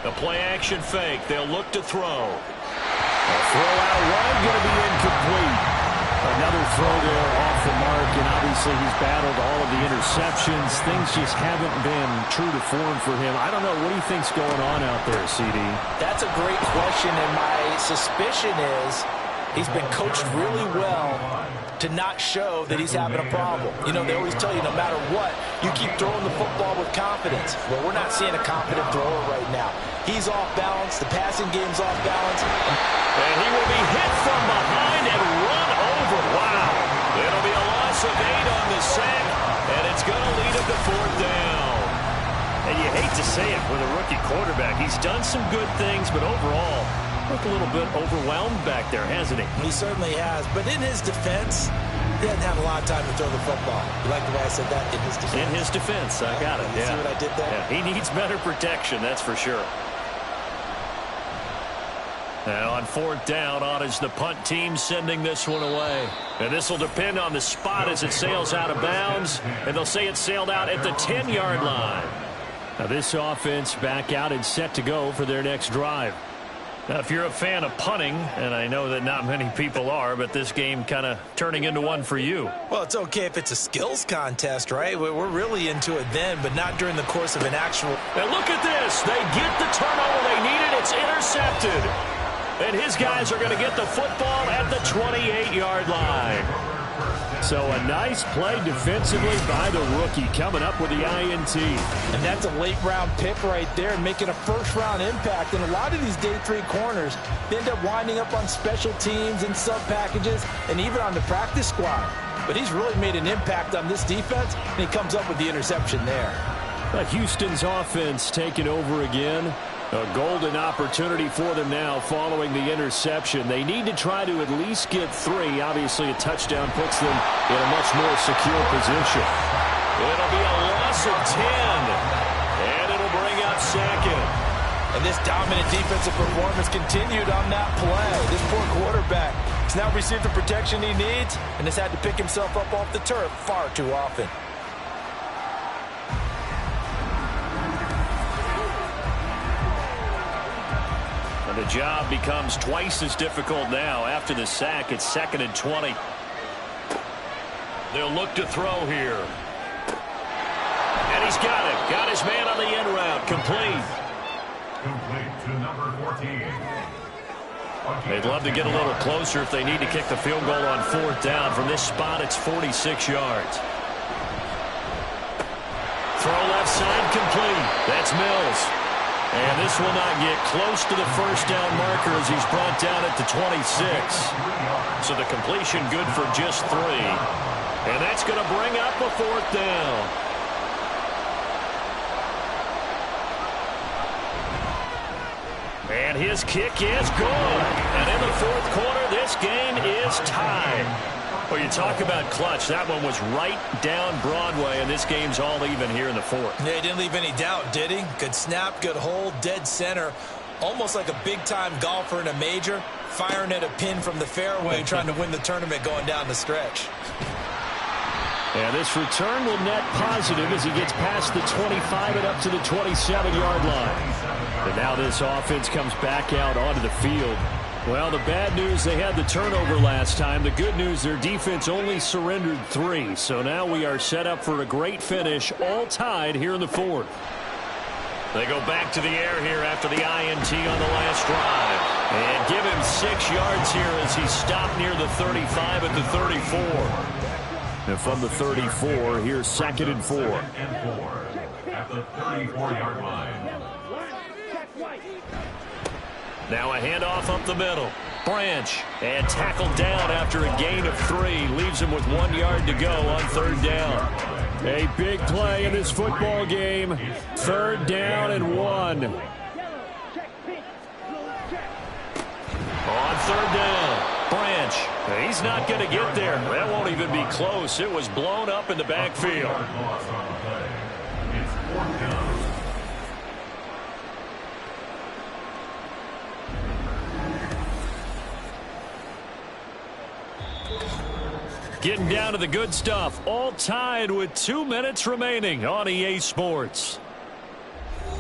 A play-action fake. They'll look to throw. A throw out wide, going to be incomplete. Another throw there off the mark, and obviously he's battled all of the interceptions. Things just haven't been true to form for him. I don't know. What do you think's going on out there, CD? That's a great question, and my suspicion is he's been coached really well to not show that he's having a problem. You know, they always tell you no matter what, you keep throwing the football with confidence. Well, we're not seeing a confident thrower right now. He's off balance. The passing game's off balance. And he will be hit from behind and run over. Wow. It'll be a loss of 8 on the sack, and it's going to lead him to 4th down. And you hate to say it with a rookie quarterback. He's done some good things, but overall, looked a little bit overwhelmed back there, hasn't he? He certainly has. But in his defense, he hasn't had a lot of time to throw the football. You like the way I said that? In his defense. In his defense. I got it. You see what I did there? Yeah, he needs better protection, that's for sure. Now on 4th down, on is the punt team sending this one away. And this will depend on the spot as it sails out of bounds. And they'll say it sailed out at the 10-yard line. Now this offense back out and set to go for their next drive. Now, if you're a fan of punting, and I know that not many people are, but this game kind of turning into one for you. Well, it's okay if it's a skills contest, right? We're really into it then, but not during the course of an actual... And look at this. They get the turnover they needed. It's intercepted. And his guys are going to get the football at the 28-yard line. So a nice play defensively by the rookie coming up with the INT. And that's a late-round pick right there, making a first-round impact. And a lot of these day 3 corners, they end up winding up on special teams and sub-packages and even on the practice squad. But he's really made an impact on this defense, and he comes up with the interception there. Houston's offense taking over again. A golden opportunity for them now following the interception. They need to try to at least get 3. Obviously, a touchdown puts them in a much more secure position. It'll be a loss of 10. And it'll bring up 2nd. And this dominant defensive performance continued on that play. This poor quarterback has now received the protection he needs and has had to pick himself up off the turf far too often. The job becomes twice as difficult now. After the sack, it's 2nd and 20. They'll look to throw here. And he's got it. Got his man on the end route. Complete. Complete to number 14. They'd love to get a little closer if they need to kick the field goal on 4th down. From this spot, it's 46 yards. Throw left side, complete. That's Mills. And this will not get close to the first down marker as he's brought down at the 26. So the completion good for just 3. And that's going to bring up a 4th down. And his kick is good. And in the 4th quarter, this game is tied. Well, you talk about clutch. That one was right down Broadway, and this game's all even here in the 4th. Yeah, he didn't leave any doubt, did he? Good snap, good hold, dead center. Almost like a big-time golfer in a major, firing at a pin from the fairway, trying to win the tournament going down the stretch. And this return will net positive as he gets past the 25 and up to the 27-yard line. And now this offense comes back out onto the field. Well, the bad news, they had the turnover last time. The good news, their defense only surrendered 3. So now we are set up for a great finish, all tied here in the 4th. They go back to the air here after the INT on the last drive. And give him 6 yards here as he stopped near the 35 at the 34. And from the 34, here's 2nd and 4. At the 34-yard line. Now a handoff up the middle. Branch, and tackled down after a gain of 3. Leaves him with 1 yard to go on 3rd down. A big play in this football game. 3rd down and 1. On 3rd down, Branch. He's not going to get there. That won't even be close. It was blown up in the backfield. It's 4th down. Getting down to the good stuff, all tied with 2 minutes remaining on EA Sports.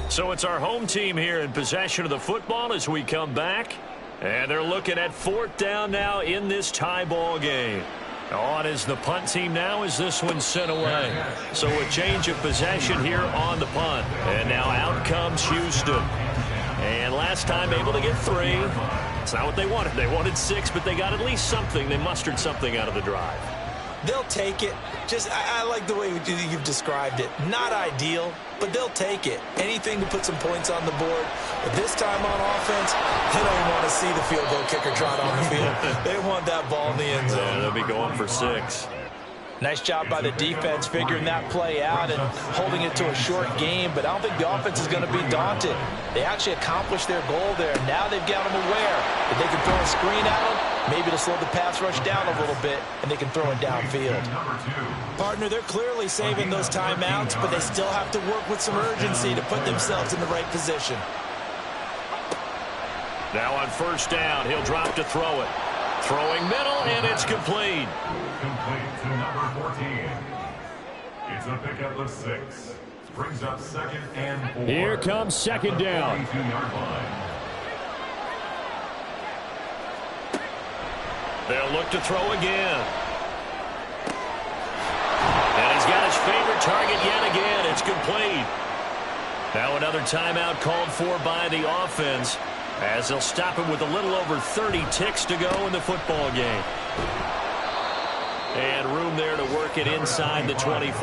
So it's our home team here in possession of the football as we come back. And they're looking at 4th down now in this tie ball game. On is the punt team now as this one's sent away. So a change of possession here on the punt. And now out comes Houston. And last time able to get 3. It's not what they wanted. They wanted 6, but they got at least something. They mustered something out of the drive. They'll take it. I like the way you've described it. Not ideal, but they'll take it. Anything to put some points on the board. But this time on offense, they don't even want to see the field goal kicker trot on the field. They want that ball in the end zone. Yeah, they'll be going for 6. Nice job by the defense figuring that play out and holding it to a short game, but I don't think the offense is going to be daunted. They actually accomplished their goal there. Now they've got them aware that they can throw a screen at them, maybe to slow the pass rush down a little bit, and they can throw it downfield. Partner, they're clearly saving those timeouts, but they still have to work with some urgency to put themselves in the right position. Now on 1st down, he'll drop to throw it. Throwing middle, and it's complete. Complete to number 14. It's a pickup of 6. Brings up 2nd and 4. Here comes 2nd down. 42-yard line. They'll look to throw again. And he's got his favorite target yet again. It's complete. Now another timeout called for by the offense, as they'll stop him with a little over 30 ticks to go in the football game. And room there to work it inside the 25.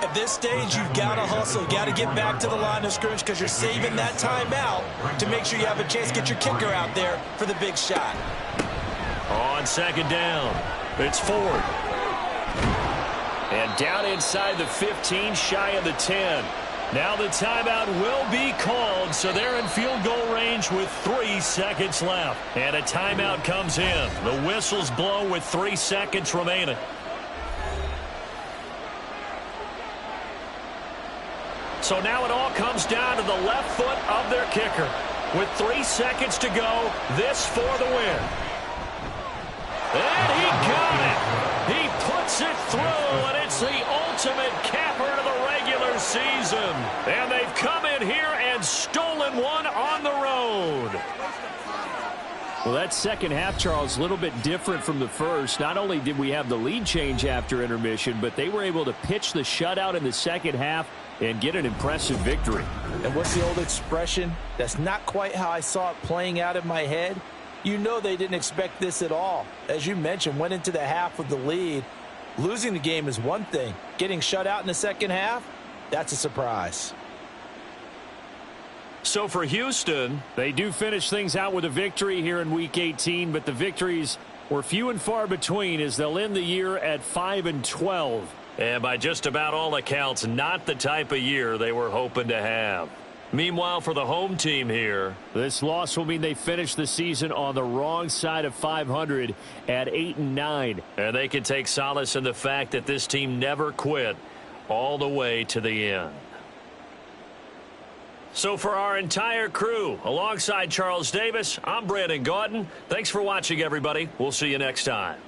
At this stage, you've got to hustle. You've got to get back to the line of scrimmage because you're saving that timeout to make sure you have a chance to get your kicker out there for the big shot. On 2nd down, it's Ford. And down inside the 15, shy of the 10. Now the timeout will be called, so they're in field goal range with 3 seconds left. And a timeout comes in. The whistles blow with 3 seconds remaining. So now it all comes down to the left foot of their kicker. With 3 seconds to go, this for the win. And he got it. He puts it through, and it's the ultimate capper to the regular season. And they've come in here and stolen one on the road. Well, that second half, Charles, a little bit different from the first. Not only did we have the lead change after intermission, but they were able to pitch the shutout in the second half and get an impressive victory. And what's the old expression? That's not quite how I saw it playing out in my head. You know they didn't expect this at all. As you mentioned, went into the half with the lead. Losing the game is one thing. Getting shut out in the second half, that's a surprise. So for Houston, they do finish things out with a victory here in Week 18, but the victories were few and far between as they'll end the year at 5-12. And by just about all accounts, not the type of year they were hoping to have. Meanwhile, for the home team here, this loss will mean they finish the season on the wrong side of 500 at 8-9. And they can take solace in the fact that this team never quit all the way to the end. So for our entire crew, alongside Charles Davis, I'm Brandon Gaudin. Thanks for watching, everybody. We'll see you next time.